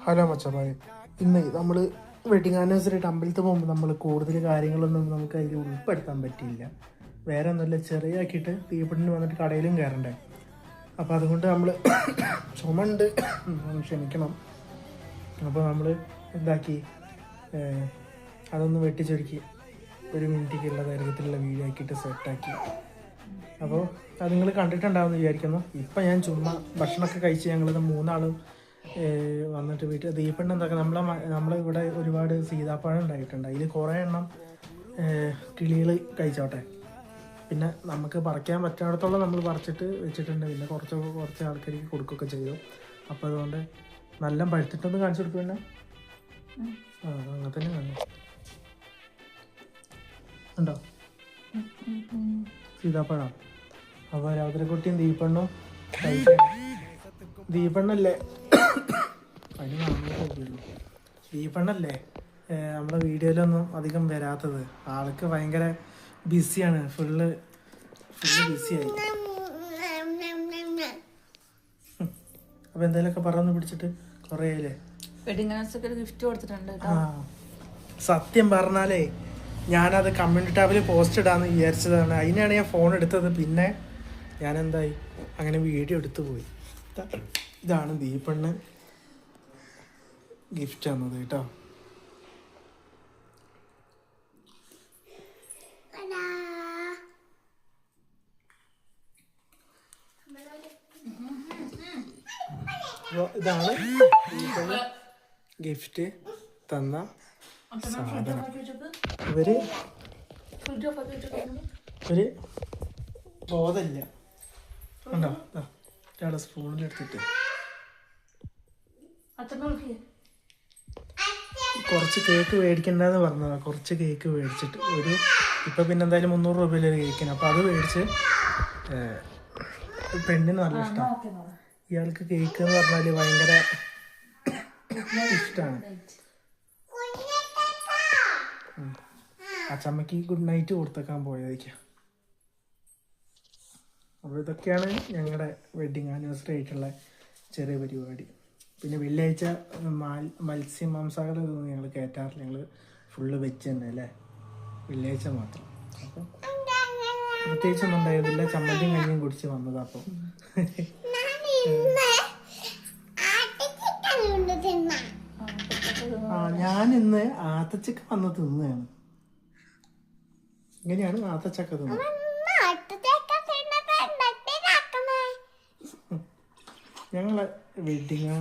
Hello മച്ചന്മാരെ, ഇന്ന് നമ്മൾ വെഡിങ് ആനിവേഴ്സറി ആയിട്ട് അമ്പലത്തിൽ പോകുമ്പോൾ നമ്മൾ കൂടുതൽ കാര്യങ്ങളൊന്നും നമുക്ക് അതിൽ ഉൾപ്പെടുത്താൻ പറ്റിയില്ല. വേറെ ഒന്നുമില്ല, ചെറിയാക്കിയിട്ട് തീപിടിന് വന്നിട്ട് കടയിലും കയറണ്ടേ. അപ്പോൾ അതുകൊണ്ട് നമ്മൾ ചുമണ്ട് ക്ഷമിക്കണം. അപ്പോൾ നമ്മൾ എന്താക്കി, അതൊന്ന് വെട്ടിച്ചൊരുക്കി ഒരു മിനിറ്റിക്കുള്ള ദൈർഘ്യത്തിലുള്ള വീഡിയോ ആക്കിയിട്ട് സെറ്റാക്കി. അപ്പോൾ അത് നിങ്ങൾ കണ്ടിട്ടുണ്ടാവുമെന്ന് വിചാരിക്കുന്നു. ഇപ്പം ഞാൻ ചുമ്മാ ഭക്ഷണമൊക്കെ കഴിച്ച് ഞങ്ങളിത് മൂന്നാളും വന്നിട്ട് വീട്ടിൽ ദീപണ്ണ എന്തൊക്കെ നമ്മളിവിടെ ഒരുപാട് സീതാപ്പഴം ഉണ്ടായിട്ടുണ്ട്. അതിൽ കുറേ എണ്ണം കിളികൾ കഴിച്ചോട്ടെ. പിന്നെ നമുക്ക് പറിക്കാൻ പറ്റാത്തടത്തോളം നമ്മൾ പറിച്ചിട്ട് വെച്ചിട്ടുണ്ട്. പിന്നെ കുറച്ച് ആൾക്കാർക്ക് കൊടുക്കുകയൊക്കെ ചെയ്തു. അപ്പോൾ അതുകൊണ്ട് നല്ല പഴുത്തിട്ടൊന്ന് കാണിച്ചു കൊടുക്കും. പിന്നെ അങ്ങനെ തന്നെ കാണും. ഉണ്ടോ സീതാപ്പഴം? അപ്പോൾ രാത്രിക്കുട്ടിയും ദീപണ്ണും ദീപണ്ണല്ലേ ദീപണ്ണല്ലേ നമ്മുടെ വീഡിയോയിലൊന്നും അധികം വരാത്തത്. ആൾക്ക് ഭയങ്കര ബിസിയാണ്, ഫുള്ള് ബിസിയായി. അപ്പോൾ എന്തെങ്കിലുമൊക്കെ പറഞ്ഞു പിടിച്ചിട്ട് കുറേ ആയില്ലേ. ഗിഫ്റ്റ് കൊടുത്തിട്ടുണ്ട്. സത്യം പറഞ്ഞാലേ ഞാനത് കമ്മ്യൂണിറ്റി ടാബിൽ പോസ്റ്റ് ഇടാന്ന് വിചാരിച്ചതാണ്. അതിനാണ് ഞാൻ ഫോൺ എടുത്തത്. പിന്നെ ഞാൻ എന്തായി, അങ്ങനെ വീഡിയോ എടുത്തു പോയി. ഇതാണ് ദീപണ്ണ് ഗിഫ്റ്റ് തന്നത് കേട്ടോ. ഇതാണ് ദീപണ്ണ് ഗിഫ്റ്റ് തന്ന സാധനം. ഇവര് ഒരു ബോധമില്ല ഉണ്ടോ, ഒരാളെ സ്പൂണിലെടുത്തിട്ട് കുറച്ച് കേക്ക് മേടിക്കണ്ടെന്ന് പറഞ്ഞതാ. കുറച്ച് കേക്ക് മേടിച്ചിട്ട് ഇപ്പം പിന്നെ എന്തായാലും 300 രൂപയിലൊരു കേക്കിന്. അപ്പം അത് മേടിച്ച് പെണ്ണിന് നല്ല ഇഷ്ടമാണ്. ഇയാൾക്ക് കേക്ക് എന്ന് പറഞ്ഞാൽ ഭയങ്കര ഇഷ്ടമാണ്. അച്ചമ്മക്ക് ഗുഡ് നൈറ്റ് കൊടുത്തേക്കാൻ പോയതായിരിക്കാം. അപ്പോൾ ഇതൊക്കെയാണ് ഞങ്ങളുടെ വെഡ്ഡിങ് ആനിവേഴ്സറി ആയിട്ടുള്ള ചെറിയ പരിപാടി. പിന്നെ വെള്ളിയാഴ്ച മത്സ്യം മാംസാഹാരം ഞങ്ങൾ കയറ്റാറില്ല. ഞങ്ങൾ ഫുള്ള് വെച്ച് തന്നെ അല്ലേ, വെള്ളിയാഴ്ച മാത്രം. അപ്പം പ്രത്യേകിച്ചൊന്നും ഉണ്ടായിരുന്നില്ല. ചമ്മന്തിയും കഞ്ഞിയും കുടിച്ച് വന്നത്. അപ്പം ഞാനിന്ന് ആത്തച്ചക്ക വന്ന് തിന്നുകയാണ്. ഇങ്ങനെയാണ് ആത്തച്ചക്ക തിന്നത്. ഞങ്ങളെ വെഡിങ്